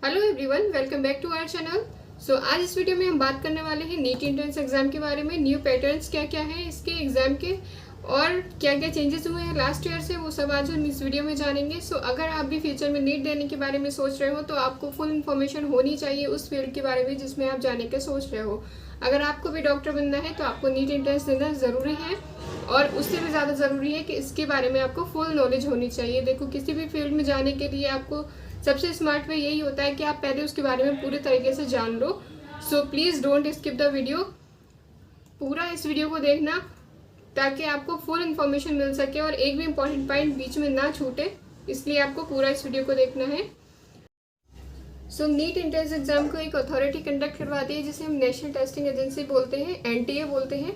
Hello everyone, welcome back to our channel. आज इस video में हम बात करने वाले हैं नीट एंट्रेंस एग्जाम के बारे में। न्यू पैटर्न्स क्या क्या है इसके एग्जाम के और क्या क्या चेंजेस हुए हैं लास्ट ईयर से, वो सब आज हम इस वीडियो में जानेंगे। अगर आप भी फ्यूचर में नीट देने के बारे में सोच रहे हो तो आपको फुल इन्फॉर्मेशन होनी चाहिए उस फील्ड के बारे में जिसमें आप जाने के सोच रहे हो। अगर आपको भी डॉक्टर बनना है तो आपको नीट एंट्रेंस देना ज़रूरी है और उससे भी ज़्यादा ज़रूरी है कि इसके बारे में आपको फुल नॉलेज होनी चाहिए। देखो, किसी भी फील्ड में जाने के लिए आपको सबसे स्मार्ट वे यही होता है कि आप पहले उसके बारे में पूरे तरीके से जान लो। Please don't skip the video, पूरा इस वीडियो को देखना ताकि आपको फुल इन्फॉर्मेशन मिल सके और एक भी इम्पॉर्टेंट पॉइंट बीच में ना छूटे, इसलिए आपको पूरा इस वीडियो को देखना है। नीट एंट्रेंस एग्जाम को एक अथॉरिटी कंडक्ट करवाती है जिसे हम नेशनल टेस्टिंग एजेंसी बोलते हैं, एनटीए बोलते हैं।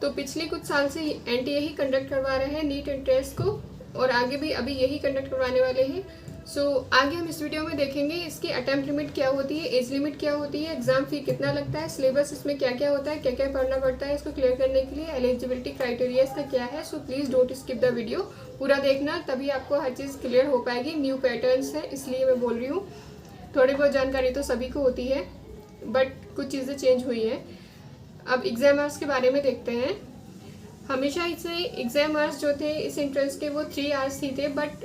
तो पिछले कुछ साल से एनटीए ही कंडक्ट करवा रहे हैं नीट एंट्रेंस को और आगे भी अभी यही कंडक्ट करवाने वाले हैं। आगे हम इस वीडियो में देखेंगे इसकी अटेम्प्ट लिमिट क्या होती है, एज लिमिट क्या होती है, एग्जाम फी कितना लगता है, सिलेबस इसमें क्या क्या होता है, क्या क्या पढ़ना पड़ता है इसको क्लियर करने के लिए, एलिजिबिलिटी क्राइटेरिया इसका क्या है। Please don't skip the video, पूरा देखना, तभी आपको हर चीज़ क्लियर हो पाएगी। न्यू पैटर्न्स है इसलिए मैं बोल रही हूँ। थोड़ी बहुत जानकारी तो सभी को होती है बट कुछ चीज़ें चेंज हुई हैं। अब एग्जाम आवर्स के बारे में देखते हैं। हमेशा इसे एग्जाम आवर्स जो थे इस एंट्रेंस के वो 3 आवर्स ही थे, बट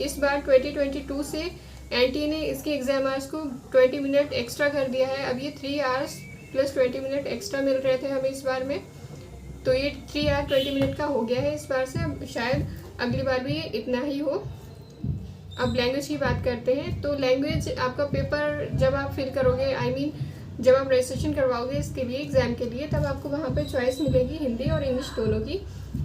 इस बार 2022 से एनटीए ने इसके एग्जाम आवर्स को 20 मिनट एक्स्ट्रा कर दिया है। अब ये 3 आवर्स प्लस 20 मिनट एक्स्ट्रा मिल रहे थे हमें इस बार में, तो ये 3 आवर 20 मिनट का हो गया है इस बार से। अब शायद अगली बार भी ये इतना ही हो। अब लैंग्वेज की बात करते हैं तो लैंग्वेज आपका पेपर जब आप फिल करोगे, जब आप रजिस्ट्रेशन करवाओगे इसके लिए एग्ज़ाम के लिए, तब आपको वहाँ पे चॉइस मिलेगी हिंदी और इंग्लिश दोनों की।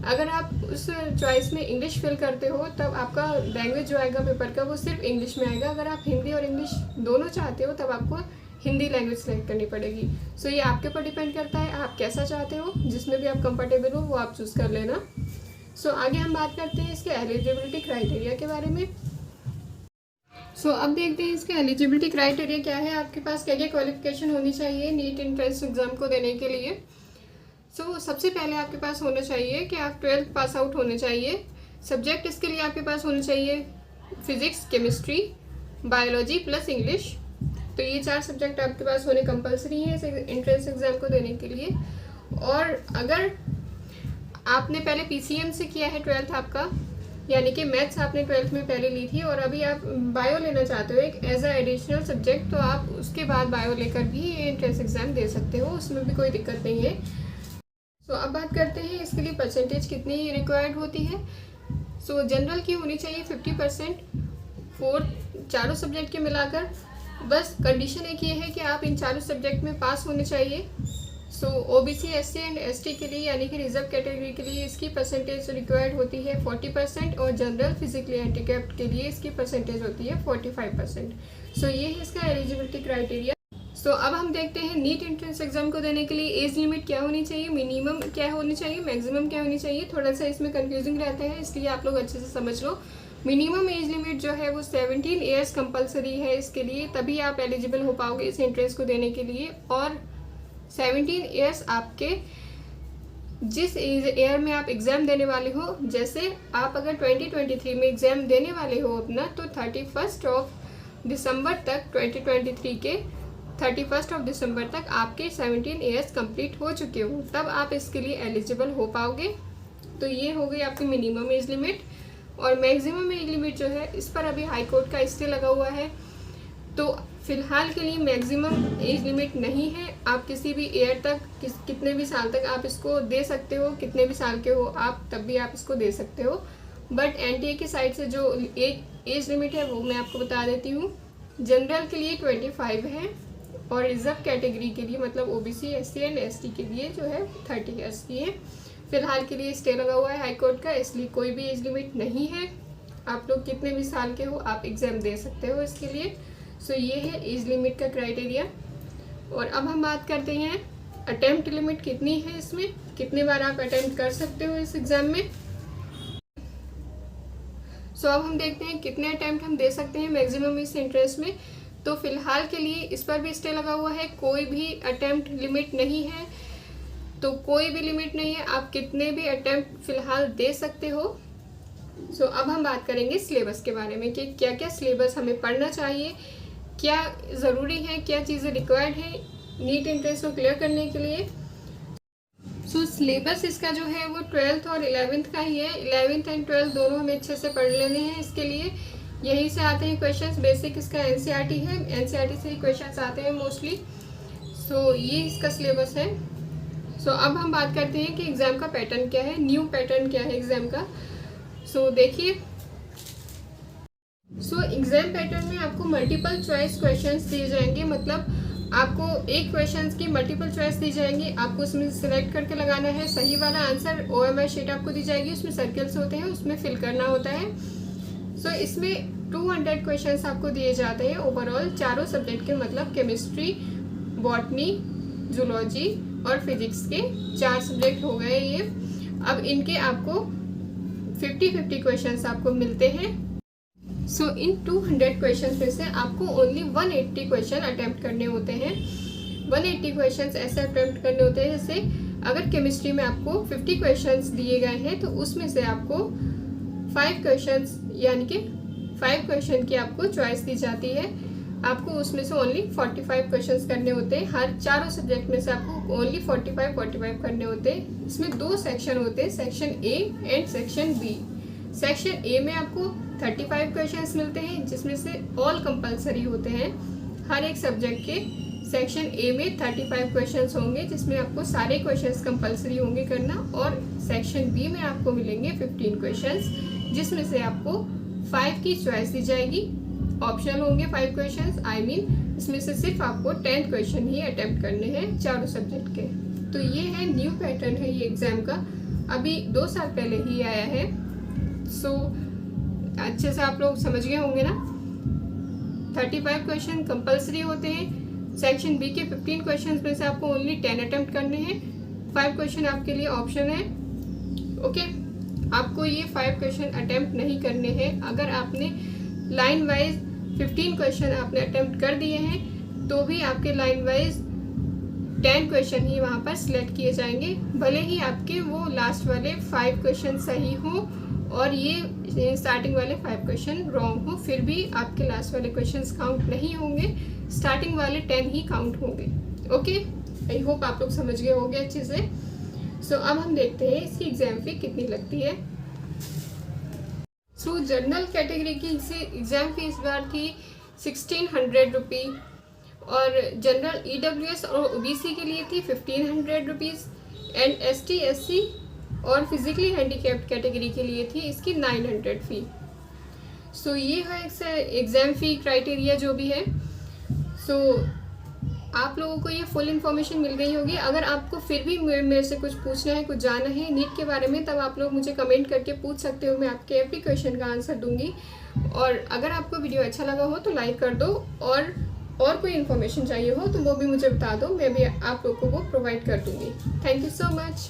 अगर आप उस चॉइस में इंग्लिश फिल करते हो तब आपका लैंग्वेज जो आएगा पेपर का वो सिर्फ इंग्लिश में आएगा। अगर आप हिंदी और इंग्लिश दोनों चाहते हो तब आपको हिंदी लैंग्वेज सेलेक्ट करनी पड़ेगी। ये आपके ऊपर डिपेंड करता है आप कैसा चाहते हो, जिसमें भी आप कंफर्टेबल हो वो आप चूज़ कर लेना। आगे हम बात करते हैं इसके एलिजिबिलिटी क्राइटेरिया के बारे में। अब देखते हैं इसके एलिजिबिलिटी क्राइटेरिया क्या है, आपके पास क्या क्या क्वालिफिकेशन होनी चाहिए नीट एंट्रेंस एग्जाम को देने के लिए। सबसे पहले आपके पास होना चाहिए कि आप 12th पास आउट होने चाहिए। सब्जेक्ट इसके लिए आपके पास होने चाहिए physics, chemistry, biology plus English. तो ये 4 सब्जेक्ट आपके पास होने कंपलसरी है इस एंट्रेंस एग्जाम को देने के लिए। और अगर आपने पहले पीसीएम से किया है 12th आपका, यानी कि मैथ्स आपने 12th में पहले ली थी और अभी आप बायो लेना चाहते हो एक एज अ एडिशनल सब्जेक्ट, तो आप उसके बाद बायो लेकर भी ये एंट्रेंस एग्ज़ाम दे सकते हो, उसमें भी कोई दिक्कत नहीं है। अब बात करते हैं इसके लिए परसेंटेज कितनी रिक्वायर्ड होती है। जनरल की होनी चाहिए 50%, 4 चारों सब्जेक्ट के मिलाकर। बस कंडीशन एक ये है कि आप इन चारों सब्जेक्ट में पास होने चाहिए। ओबीसी, एससी एंड एसटी के लिए यानी कि रिजर्व कैटेगरी के लिए इसकी परसेंटेज रिक्वायर्ड होती है 40% और जनरल फिजिकली हैंडीकैप्ड के लिए इसकी परसेंटेज होती है 45%। ये है इसका एलिजिबिलिटी क्राइटेरिया। अब हम देखते हैं नीट एंट्रेंस एग्जाम को देने के लिए एज लिमिट क्या होनी चाहिए, मिनिमम क्या होनी चाहिए, मैक्सिमम क्या होनी चाहिए। थोड़ा सा इसमें कंफ्यूजिंग रहता है, इसलिए आप लोग अच्छे से समझ लो। मिनिमम एज लिमिट जो है वो 17 ईयर्स कंपलसरी है इसके लिए, तभी आप एलिजिबल हो पाओगे इस एंट्रेंस को देने के लिए। और 17 ईयर्स आपके जिस ईयर में आप एग्ज़ाम देने वाले हो, जैसे आप अगर 2023 में एग्ज़ाम देने वाले हो अपना, तो 31 दिसंबर तक 2023 के 31 दिसंबर तक आपके 17 ईयर्स कंप्लीट हो चुके हो, तब आप इसके लिए एलिजिबल हो पाओगे। तो ये हो गई आपकी मिनिमम एज लिमिट। और मैक्सिमम एज लिमिट जो है इस पर अभी हाई कोर्ट का स्टे लगा हुआ है, तो फिलहाल के लिए मैक्सिमम एज लिमिट नहीं है। आप किसी भी ईयर तक कितने भी साल तक आप इसको दे सकते हो, कितने भी साल के हो आप तब भी आप इसको दे सकते हो। बट एनटीए की साइड से जो एक एज लिमिट है वो मैं आपको बता देती हूँ। जनरल के लिए 25 है और रिजर्व कैटेगरी के लिए मतलब ओबीसी, एससी एंड एसटी के लिए जो है 30 ईयर्स की है। फिलहाल के लिए स्टे लगा हुआ है हाई कोर्ट का, इसलिए कोई भी एज लिमिट नहीं है। आप लोग कितने भी साल के हो आप एग्ज़ाम दे सकते हो इसके लिए। ये है एज लिमिट का क्राइटेरिया। और अब हम बात करते हैं अटेम्प्ट लिमिट कितनी है, इसमें कितने बार आप अटेम्प्ट कर सकते हो इस एग्ज़ाम में। अब हम देखते हैं कितने अटेम्प्ट हम दे सकते हैं मैक्सिमम इस एंट्रेंस में। तो फिलहाल के लिए इस पर भी स्टे लगा हुआ है, कोई भी अटेम्प्ट लिमिट नहीं है। तो कोई भी लिमिट नहीं है, आप कितने भी अटेम्प्ट फिलहाल दे सकते हो। अब हम बात करेंगे सिलेबस के बारे में कि क्या क्या सिलेबस हमें पढ़ना चाहिए क्या ज़रूरी है, क्या चीज़ें रिक्वायर्ड है नीट एंट्रेंस को क्लियर करने के लिए। सो सिलेबस इसका जो है वो 12th और 11th का ही है। 11th एंड 12th दोनों हमें अच्छे से पढ़ लेने हैं। इसके लिए यहीं से आते हैं क्वेश्चंस। बेसिक इसका एनसीईआरटी है, एनसीईआरटी से ही क्वेश्चंस आते हैं मोस्टली। सो ये इसका सिलेबस है। सो अब हम बात करते हैं कि एग्ज़ाम का पैटर्न क्या है, न्यू पैटर्न क्या है एग्ज़ाम का। सो देखिए, सो एग्ज़ाम पैटर्न में आपको मल्टीपल चॉइस क्वेश्चंस दिए जाएंगे। मतलब आपको एक क्वेश्चंस की मल्टीपल चॉइस दी जाएंगी, आपको उसमें सिलेक्ट करके लगाना है सही वाला आंसर। OMR शीट आपको दी जाएगी, उसमें सर्कल्स होते हैं, उसमें फिल करना होता है। सो इसमें 200 क्वेश्चंस आपको दिए जाते हैं ओवरऑल, चारों सब्जेक्ट के, मतलब केमिस्ट्री, बॉटनी, जूलॉजी और फिजिक्स के 4 सब्जेक्ट हो गए ये। अब इनके आपको 50-50 क्वेश्चंस आपको मिलते हैं। सो इन 200 क्वेश्चंस में से आपको ओनली 180 क्वेश्चन अटेम्प्ट करने होते हैं। 180 क्वेश्चंस ऐसे अटेम्प्ट करने होते हैं जैसे अगर केमिस्ट्री में आपको 50 क्वेश्चंस दिए गए हैं तो उसमें से आपको 5 क्वेश्चंस, यानी कि 5 क्वेश्चन की आपको चॉइस दी जाती है। आपको उसमें से ओनली 45 क्वेश्चंस करने होते हैं। हर चारों सब्जेक्ट में से आपको ओनली 45 करने होते हैं। इसमें 2 सेक्शन होते हैं, section A and section B. Section A में आपको 35 क्वेश्चंस मिलते हैं, जिसमें से ऑल कंपलसरी होते हैं हर एक सब्जेक्ट के। सेक्शन ए में 35 क्वेश्चंस होंगे, जिसमें आपको सारे क्वेश्चंस कंपलसरी होंगे करना। और सेक्शन बी में आपको मिलेंगे 15 क्वेश्चंस, जिसमें से आपको 5 की चॉइस दी जाएगी। ऑप्शनल होंगे 5 क्वेश्चंस, इसमें से सिर्फ आपको 10 क्वेश्चन ही अटेम्प्ट करने हैं चारों सब्जेक्ट के। तो ये है न्यू पैटर्न है ये एग्ज़ाम का, अभी 2 साल पहले ही आया है। सो अच्छे से आप लोग समझ गए होंगे ना। 35 क्वेश्चन कंपलसरी होते हैं। सेक्शन बी के 15 क्वेश्चन में से आपको ओनली 10 अटेम्प्ट करने हैं। 5 क्वेश्चन आपके लिए ऑप्शन है। ओके, आपको ये 5 क्वेश्चन अटेम्प्ट नहीं करने हैं। अगर आपने लाइन वाइज 15 क्वेश्चन आपने अटेम्प्ट कर दिए हैं तो भी आपके लाइन वाइज 10 क्वेश्चन ही वहाँ पर सिलेक्ट किए जाएंगे। भले ही आपके वो लास्ट वाले 5 क्वेश्चन सही हो और ये स्टार्टिंग वाले 5 क्वेश्चन रॉन्ग हो, फिर भी आपके लास्ट वाले क्वेश्चंस काउंट नहीं होंगे, स्टार्टिंग वाले 10 ही काउंट होंगे। ओके, आई होप आप लोग समझ गए होंगे अच्छे से। सो अब हम देखते हैं इसकी एग्जाम फी कितनी लगती है। सो जनरल कैटेगरी की एग्जाम फी इस बार थी 1600 रुपी, और जनरल EWS और OBC के लिए थी 1500 रुपीज़, एंड ST SC और फिजिकली हैंडीकैप्ड कैटेगरी के लिए थी इसकी 900 फी। सो ये है एग्ज़ाम फ़ी क्राइटेरिया जो भी है। सो आप लोगों को ये फुल इन्फॉर्मेशन मिल गई होगी। अगर आपको फिर भी मेरे से कुछ पूछना है, कुछ जानना है नीट के बारे में, तब आप लोग मुझे कमेंट करके पूछ सकते हो, मैं आपके एवरी क्वेश्चन का आंसर दूंगी। और अगर आपको वीडियो अच्छा लगा हो तो लाइक कर दो, और कोई इन्फॉर्मेशन चाहिए हो तो वो भी मुझे बता दो, मैं भी आप लोगों को वो प्रोवाइड कर दूंगी। Thank you so much.